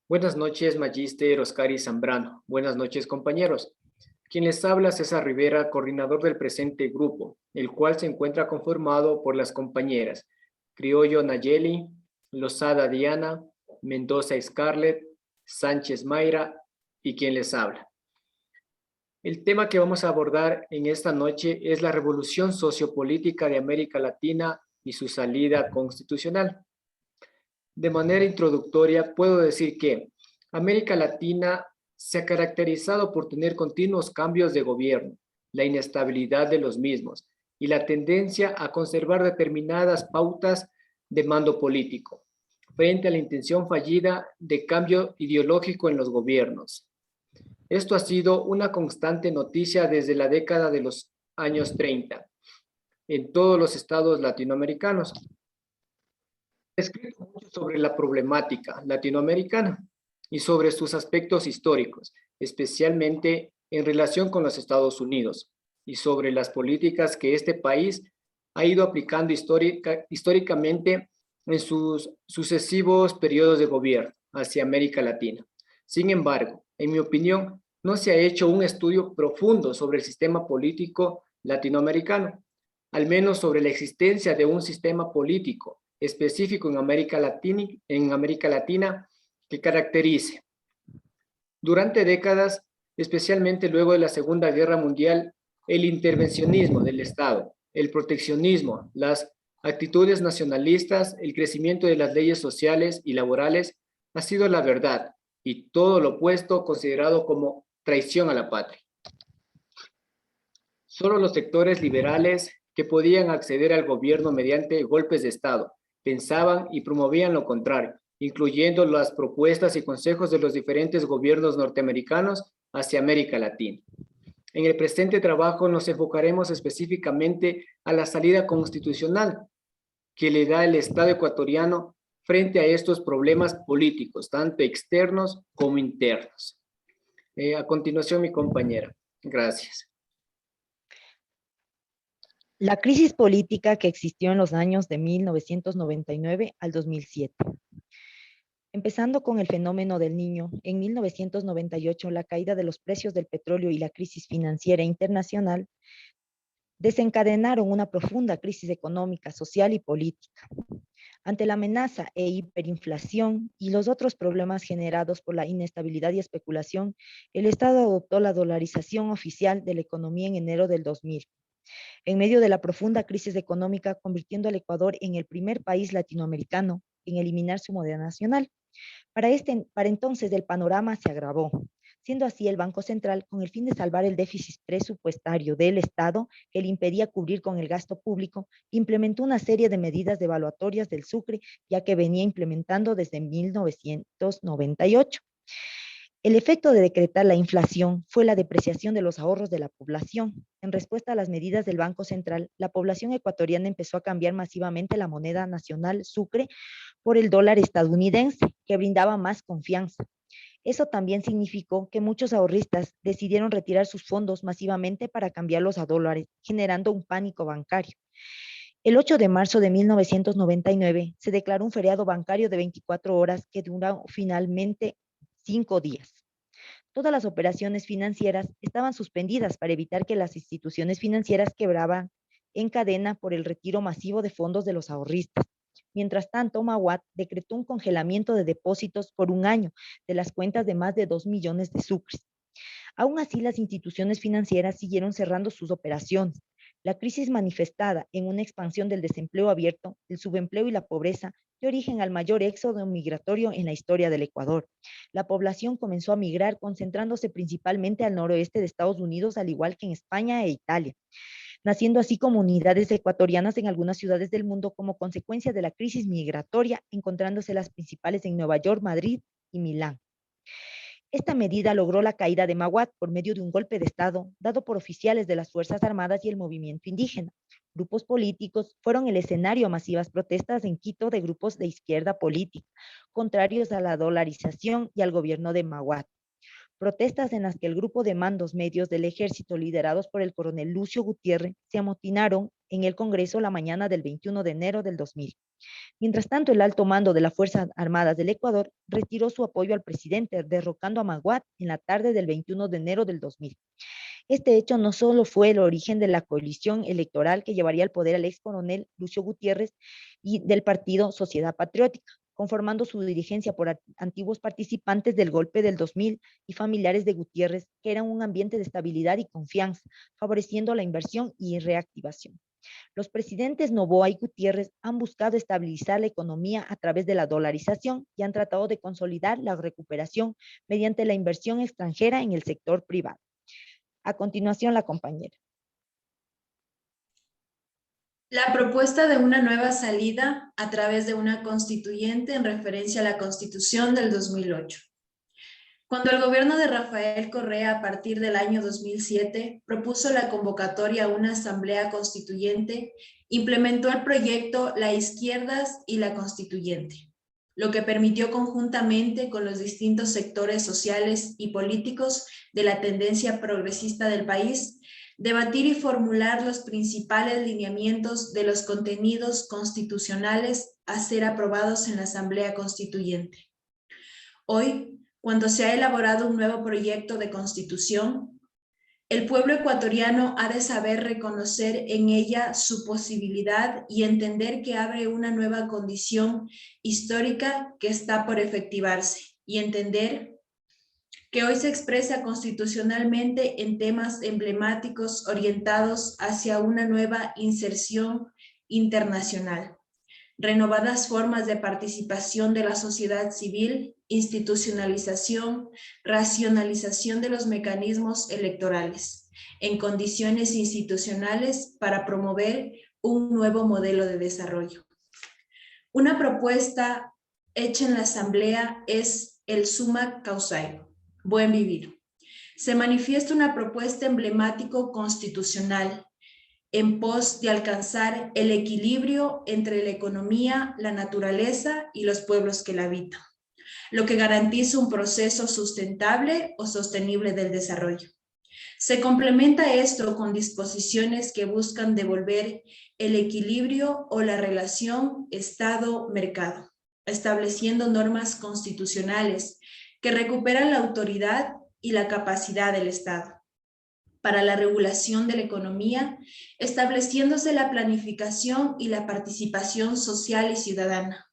Buenas noches, Magíster Oscari Zambrano. Buenas noches, compañeros. Quien les habla, César Rivera, coordinador del presente grupo, el cual se encuentra conformado por las compañeras Criollo Nayeli, Lozada Diana, Mendoza Scarlett, Sánchez Mayra y quien les habla. El tema que vamos a abordar en esta noche es la revolución sociopolítica de América Latina y su salida constitucional. De manera introductoria, puedo decir que América Latina se ha caracterizado por tener continuos cambios de gobierno, la inestabilidad de los mismos y la tendencia a conservar determinadas pautas de mando político, frente a la intención fallida de cambio ideológico en los gobiernos. Esto ha sido una constante noticia desde la década de los años 30 en todos los estados latinoamericanos. He escrito mucho sobre la problemática latinoamericana y sobre sus aspectos históricos, especialmente en relación con los Estados Unidos, y sobre las políticas que este país ha ido aplicando históricamente en sus sucesivos periodos de gobierno hacia América Latina. Sin embargo, en mi opinión, no se ha hecho un estudio profundo sobre el sistema político latinoamericano, al menos sobre la existencia de un sistema político específico en América Latina que caracterice. Durante décadas, especialmente luego de la Segunda Guerra Mundial, el intervencionismo del Estado, el proteccionismo, las actitudes nacionalistas, el crecimiento de las leyes sociales y laborales ha sido la verdad y todo lo opuesto considerado como traición a la patria. Solo los sectores liberales que podían acceder al gobierno mediante golpes de Estado pensaban y promovían lo contrario, incluyendo las propuestas y consejos de los diferentes gobiernos norteamericanos hacia América Latina. En el presente trabajo nos enfocaremos específicamente a la salida constitucional que le da el Estado ecuatoriano frente a estos problemas políticos, tanto externos como internos. A continuación, mi compañera. Gracias. La crisis política que existió en los años de 1999 al 2007. Empezando con el fenómeno del Niño, en 1998 la caída de los precios del petróleo y la crisis financiera internacional desencadenaron una profunda crisis económica, social y política. Ante la amenaza e hiperinflación y los otros problemas generados por la inestabilidad y especulación, el Estado adoptó la dolarización oficial de la economía en enero del 2000. En medio de la profunda crisis económica, convirtiendo al Ecuador en el primer país latinoamericano en eliminar su moneda nacional. Para entonces el panorama se agravó, siendo así el Banco Central, con el fin de salvar el déficit presupuestario del Estado que le impedía cubrir con el gasto público, implementó una serie de medidas devaluatorias del sucre, ya que venía implementando desde 1998. El efecto de decretar la inflación fue la depreciación de los ahorros de la población. En respuesta a las medidas del Banco Central, la población ecuatoriana empezó a cambiar masivamente la moneda nacional sucre por el dólar estadounidense, que brindaba más confianza. Eso también significó que muchos ahorristas decidieron retirar sus fondos masivamente para cambiarlos a dólares, generando un pánico bancario. El 8 de marzo de 1999 se declaró un feriado bancario de 24 horas que duró finalmente 5 días. Todas las operaciones financieras estaban suspendidas para evitar que las instituciones financieras quebraban en cadena por el retiro masivo de fondos de los ahorristas. Mientras tanto, Maguad decretó un congelamiento de depósitos por un año de las cuentas de más de 2 millones de sucres. Aún así, las instituciones financieras siguieron cerrando sus operaciones. La crisis manifestada en una expansión del desempleo abierto, el subempleo y la pobreza dio origen al mayor éxodo migratorio en la historia del Ecuador. La población comenzó a migrar, concentrándose principalmente al noroeste de Estados Unidos, al igual que en España e Italia, naciendo así comunidades ecuatorianas en algunas ciudades del mundo como consecuencia de la crisis migratoria, encontrándose las principales en Nueva York, Madrid y Milán. Esta medida logró la caída de Maguad por medio de un golpe de Estado dado por oficiales de las Fuerzas Armadas y el movimiento indígena. Grupos políticos fueron el escenario a masivas protestas en Quito de grupos de izquierda política, contrarios a la dolarización y al gobierno de Maguad. protestas en las que el grupo de mandos medios del ejército liderados por el coronel Lucio Gutiérrez se amotinaron en el Congreso la mañana del 21 de enero del 2000. Mientras tanto, el alto mando de las Fuerzas Armadas del Ecuador retiró su apoyo al presidente, derrocando a Maguad en la tarde del 21 de enero del 2000. Este hecho no solo fue el origen de la coalición electoral que llevaría al poder al ex coronel Lucio Gutiérrez y del partido Sociedad Patriótica, conformando su dirigencia por antiguos participantes del golpe del 2000 y familiares de Gutiérrez, que eran un ambiente de estabilidad y confianza, favoreciendo la inversión y reactivación. Los presidentes Noboa y Gutiérrez han buscado estabilizar la economía a través de la dolarización y han tratado de consolidar la recuperación mediante la inversión extranjera en el sector privado. A continuación, la compañera. La propuesta de una nueva salida a través de una constituyente en referencia a la Constitución del 2008. Cuando el gobierno de Rafael Correa, a partir del año 2007, propuso la convocatoria a una asamblea constituyente, implementó el proyecto La Izquierdas y la Constituyente, lo que permitió conjuntamente con los distintos sectores sociales y políticos de la tendencia progresista del país, debatir y formular los principales lineamientos de los contenidos constitucionales a ser aprobados en la Asamblea Constituyente. Hoy, cuando se ha elaborado un nuevo proyecto de constitución, el pueblo ecuatoriano ha de saber reconocer en ella su posibilidad y entender que abre una nueva condición histórica que está por efectivarse, y entender que hoy se expresa constitucionalmente en temas emblemáticos orientados hacia una nueva inserción internacional, renovadas formas de participación de la sociedad civil, institucionalización, racionalización de los mecanismos electorales, en condiciones institucionales para promover un nuevo modelo de desarrollo. Una propuesta hecha en la Asamblea es el summa causae, buen vivir. Se manifiesta una propuesta emblemático constitucional en pos de alcanzar el equilibrio entre la economía, la naturaleza y los pueblos que la habitan, lo que garantiza un proceso sustentable o sostenible del desarrollo. Se complementa esto con disposiciones que buscan devolver el equilibrio o la relación Estado-mercado, estableciendo normas constitucionales que recuperan la autoridad y la capacidad del Estado para la regulación de la economía, estableciéndose la planificación y la participación social y ciudadana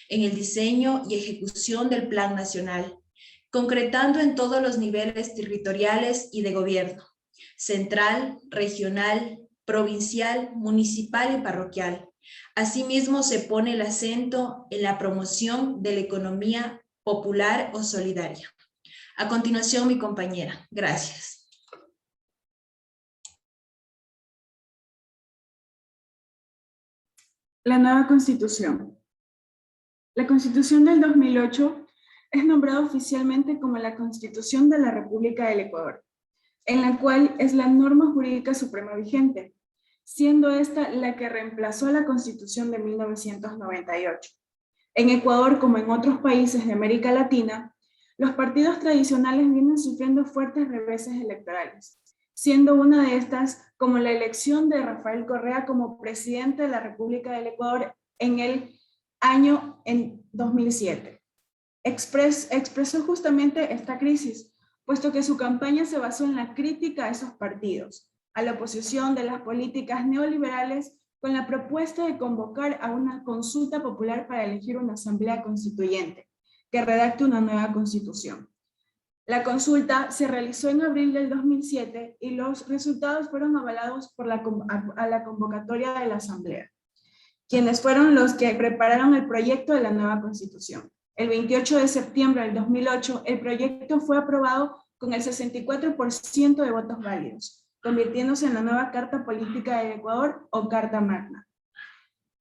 en el diseño y ejecución del Plan Nacional, concretando en todos los niveles territoriales y de gobierno, central, regional, provincial, municipal y parroquial. Asimismo, se pone el acento en la promoción de la economía popular o solidaria. A continuación, mi compañera. Gracias. La nueva Constitución. La Constitución del 2008 es nombrada oficialmente como la Constitución de la República del Ecuador, en la cual es la norma jurídica suprema vigente, siendo esta la que reemplazó a la Constitución de 1998. En Ecuador, como en otros países de América Latina, los partidos tradicionales vienen sufriendo fuertes reveses electorales, siendo una de estas como la elección de Rafael Correa como presidente de la República del Ecuador en el año 2007. Expresó justamente esta crisis, puesto que su campaña se basó en la crítica a esos partidos, a la oposición de las políticas neoliberales, con la propuesta de convocar a una consulta popular para elegir una asamblea constituyente, que redacte una nueva constitución. La consulta se realizó en abril del 2007 y los resultados fueron avalados por la convocatoria de la Asamblea, quienes fueron los que prepararon el proyecto de la nueva Constitución. El 28 de septiembre del 2008, el proyecto fue aprobado con el 64% de votos válidos, convirtiéndose en la nueva Carta Política del Ecuador o Carta Magna.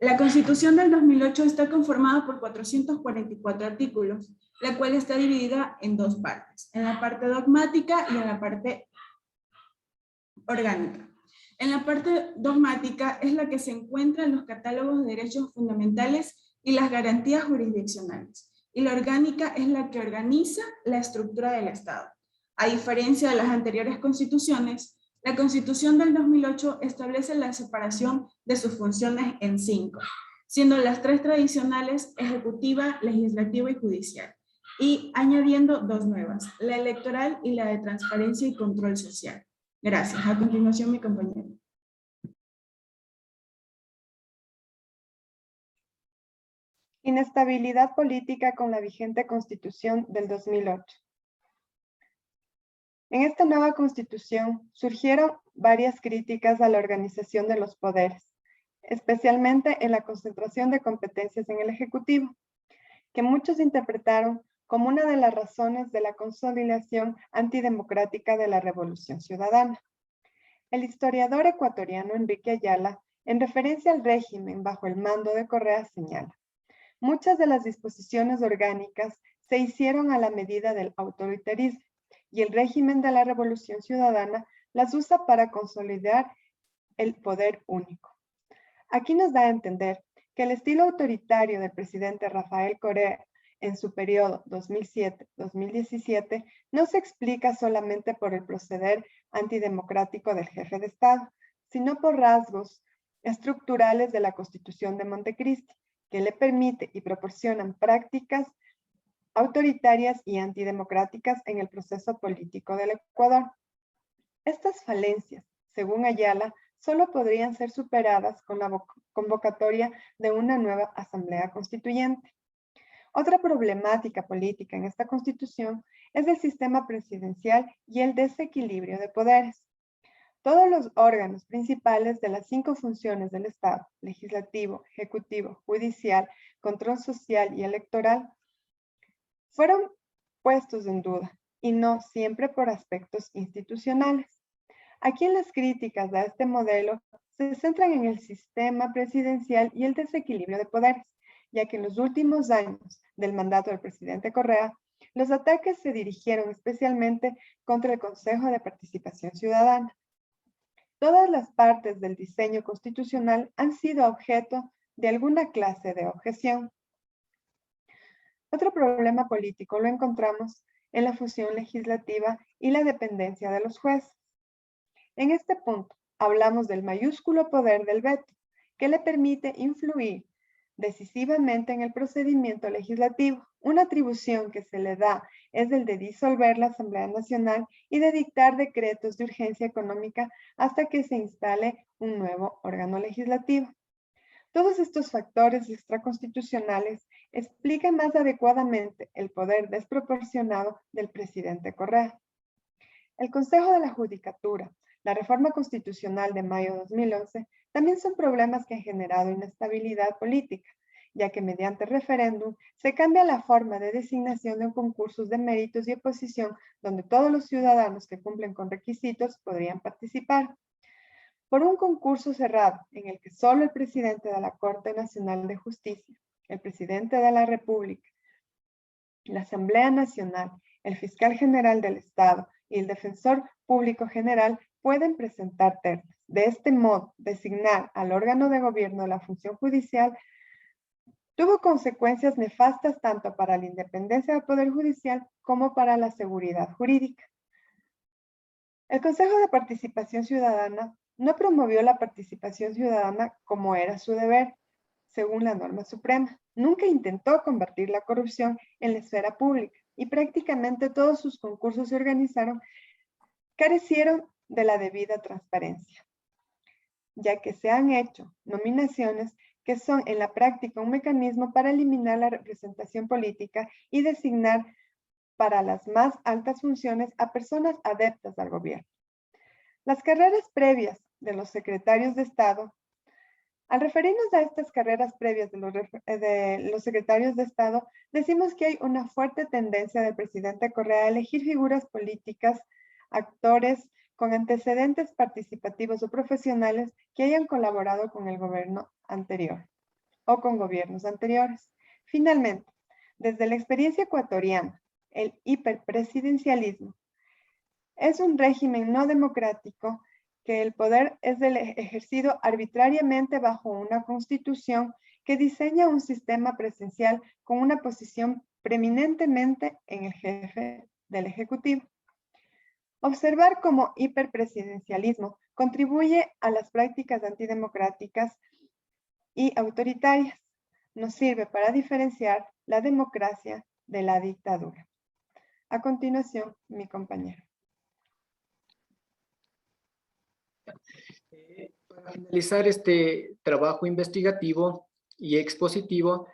La Constitución del 2008 está conformada por 444 artículos, la cual está dividida en dos partes, en la parte dogmática y en la parte orgánica. En la parte dogmática es la que se encuentra en los catálogos de derechos fundamentales y las garantías jurisdiccionales, y la orgánica es la que organiza la estructura del Estado. A diferencia de las anteriores constituciones, la Constitución del 2008 establece la separación de sus funciones en 5, siendo las 3 tradicionales, ejecutiva, legislativa y judicial, y añadiendo 2 nuevas, la electoral y la de transparencia y control social. Gracias. A continuación, mi compañero. Inestabilidad política con la vigente Constitución del 2008. En esta nueva Constitución surgieron varias críticas a la organización de los poderes, especialmente en la concentración de competencias en el Ejecutivo, que muchos interpretaron como una de las razones de la consolidación antidemocrática de la Revolución Ciudadana. El historiador ecuatoriano Enrique Ayala, en referencia al régimen bajo el mando de Correa, señala: muchas de las disposiciones orgánicas se hicieron a la medida del autoritarismo y el régimen de la Revolución Ciudadana las usa para consolidar el poder único. Aquí nos da a entender que el estilo autoritario del presidente Rafael Correa en su periodo 2007-2017 no se explica solamente por el proceder antidemocrático del jefe de Estado, sino por rasgos estructurales de la Constitución de Montecristi, que le permite y proporcionan prácticas autoritarias y antidemocráticas en el proceso político del Ecuador. Estas falencias, según Ayala, solo podrían ser superadas con la convocatoria de una nueva Asamblea Constituyente. Otra problemática política en esta Constitución es el sistema presidencial y el desequilibrio de poderes. Todos los órganos principales de las 5 funciones del Estado, legislativo, ejecutivo, judicial, control social y electoral, fueron puestos en duda, y no siempre por aspectos institucionales. Aquí en las críticas a este modelo se centran en el sistema presidencial y el desequilibrio de poderes, ya que en los últimos años del mandato del presidente Correa, los ataques se dirigieron especialmente contra el Consejo de Participación Ciudadana. Todas las partes del diseño constitucional han sido objeto de alguna clase de objeción. Otro problema político lo encontramos en la función legislativa y la dependencia de los jueces. En este punto, hablamos del mayúsculo poder del veto, que le permite influir decisivamente en el procedimiento legislativo. Una atribución que se le da es el de disolver la Asamblea Nacional y de dictar decretos de urgencia económica hasta que se instale un nuevo órgano legislativo. Todos estos factores extraconstitucionales explican más adecuadamente el poder desproporcionado del presidente Correa. El Consejo de la Judicatura, la reforma constitucional de mayo de 2011, también son problemas que han generado inestabilidad política, ya que mediante referéndum se cambia la forma de designación de concursos de méritos y oposición donde todos los ciudadanos que cumplen con requisitos podrían participar. Por un concurso cerrado en el que solo el presidente de la Corte Nacional de Justicia, el presidente de la República, la Asamblea Nacional, el fiscal general del Estado y el defensor público general pueden presentar ternas. De este modo, designar al órgano de gobierno de la función judicial tuvo consecuencias nefastas tanto para la independencia del Poder Judicial como para la seguridad jurídica. El Consejo de Participación Ciudadana no promovió la participación ciudadana como era su deber, según la norma suprema. Nunca intentó combatir la corrupción en la esfera pública y prácticamente todos sus concursos se organizaron, carecieron de la debida transparencia, ya que se han hecho nominaciones que son en la práctica un mecanismo para eliminar la representación política y designar para las más altas funciones a personas adeptas al gobierno. Las carreras previas de los secretarios de Estado. Al referirnos a estas carreras previas de los secretarios de Estado, decimos que hay una fuerte tendencia del presidente Correa a elegir figuras políticas, actores con antecedentes participativos o profesionales que hayan colaborado con el gobierno anterior o con gobiernos anteriores. Finalmente, desde la experiencia ecuatoriana, el hiperpresidencialismo es un régimen no democrático que el poder es ejercido arbitrariamente bajo una constitución que diseña un sistema presidencial con una posición preeminentemente en el jefe del Ejecutivo. Observar cómo hiperpresidencialismo contribuye a las prácticas antidemocráticas y autoritarias nos sirve para diferenciar la democracia de la dictadura. A continuación, mi compañero. Para finalizar este trabajo investigativo y expositivo,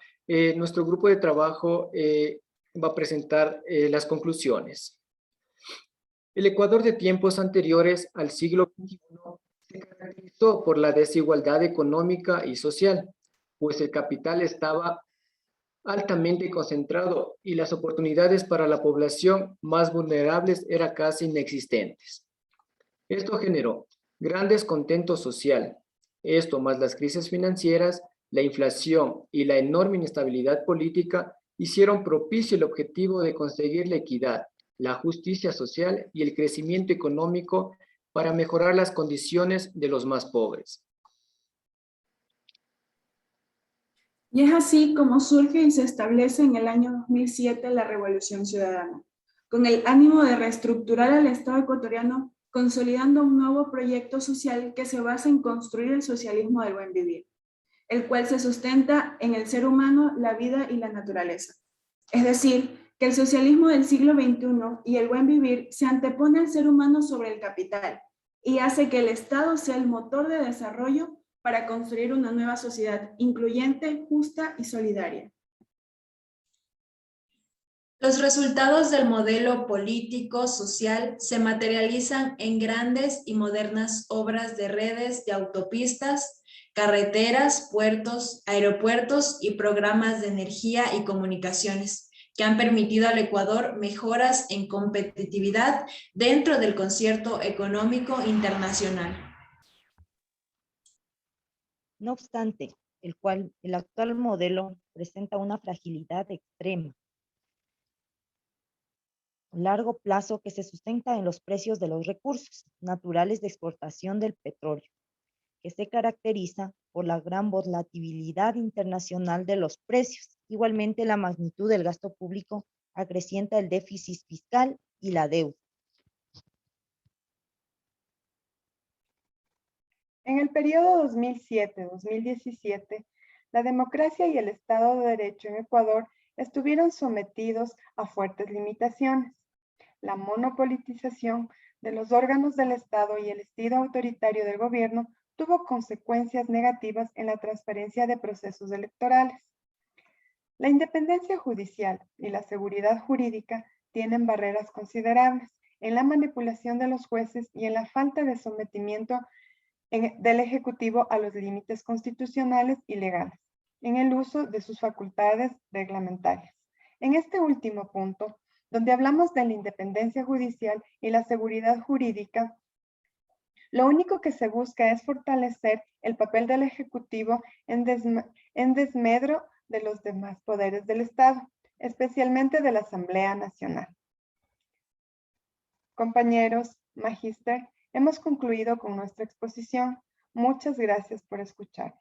nuestro grupo de trabajo va a presentar las conclusiones. El Ecuador de tiempos anteriores al siglo XXI se caracterizó por la desigualdad económica y social, pues el capital estaba altamente concentrado y las oportunidades para la población más vulnerables eran casi inexistentes. Esto generó gran descontento social. Esto más las crisis financieras, la inflación y la enorme inestabilidad política hicieron propicio el objetivo de conseguir la equidad, la justicia social y el crecimiento económico para mejorar las condiciones de los más pobres. Y es así como surge y se establece en el año 2007 la Revolución Ciudadana, con el ánimo de reestructurar al Estado ecuatoriano, consolidando un nuevo proyecto social que se basa en construir el socialismo del buen vivir, el cual se sustenta en el ser humano, la vida y la naturaleza. Es decir, que el socialismo del siglo XXI y el buen vivir se antepone al ser humano sobre el capital y hace que el Estado sea el motor de desarrollo para construir una nueva sociedad incluyente, justa y solidaria. Los resultados del modelo político social se materializan en grandes y modernas obras de redes de autopistas, carreteras, puertos, aeropuertos y programas de energía y comunicaciones, que han permitido al Ecuador mejoras en competitividad dentro del concierto económico internacional. No obstante, el actual modelo presenta una fragilidad extrema, a largo plazo que se sustenta en los precios de los recursos naturales de exportación del petróleo, que se caracteriza por la gran volatilidad internacional de los precios. Igualmente, la magnitud del gasto público acrecienta el déficit fiscal y la deuda. En el periodo 2007-2017, la democracia y el Estado de Derecho en Ecuador estuvieron sometidos a fuertes limitaciones. La monopolitización de los órganos del Estado y el estilo autoritario del gobierno tuvo consecuencias negativas en la transparencia de procesos electorales. La independencia judicial y la seguridad jurídica tienen barreras considerables en la manipulación de los jueces y en la falta de sometimiento del Ejecutivo a los límites constitucionales y legales, en el uso de sus facultades reglamentarias. En este último punto, donde hablamos de la independencia judicial y la seguridad jurídica, lo único que se busca es fortalecer el papel del Ejecutivo en desmedro de los demás poderes del Estado, especialmente de la Asamblea Nacional. Compañeros, magíster, hemos concluido con nuestra exposición. Muchas gracias por escuchar.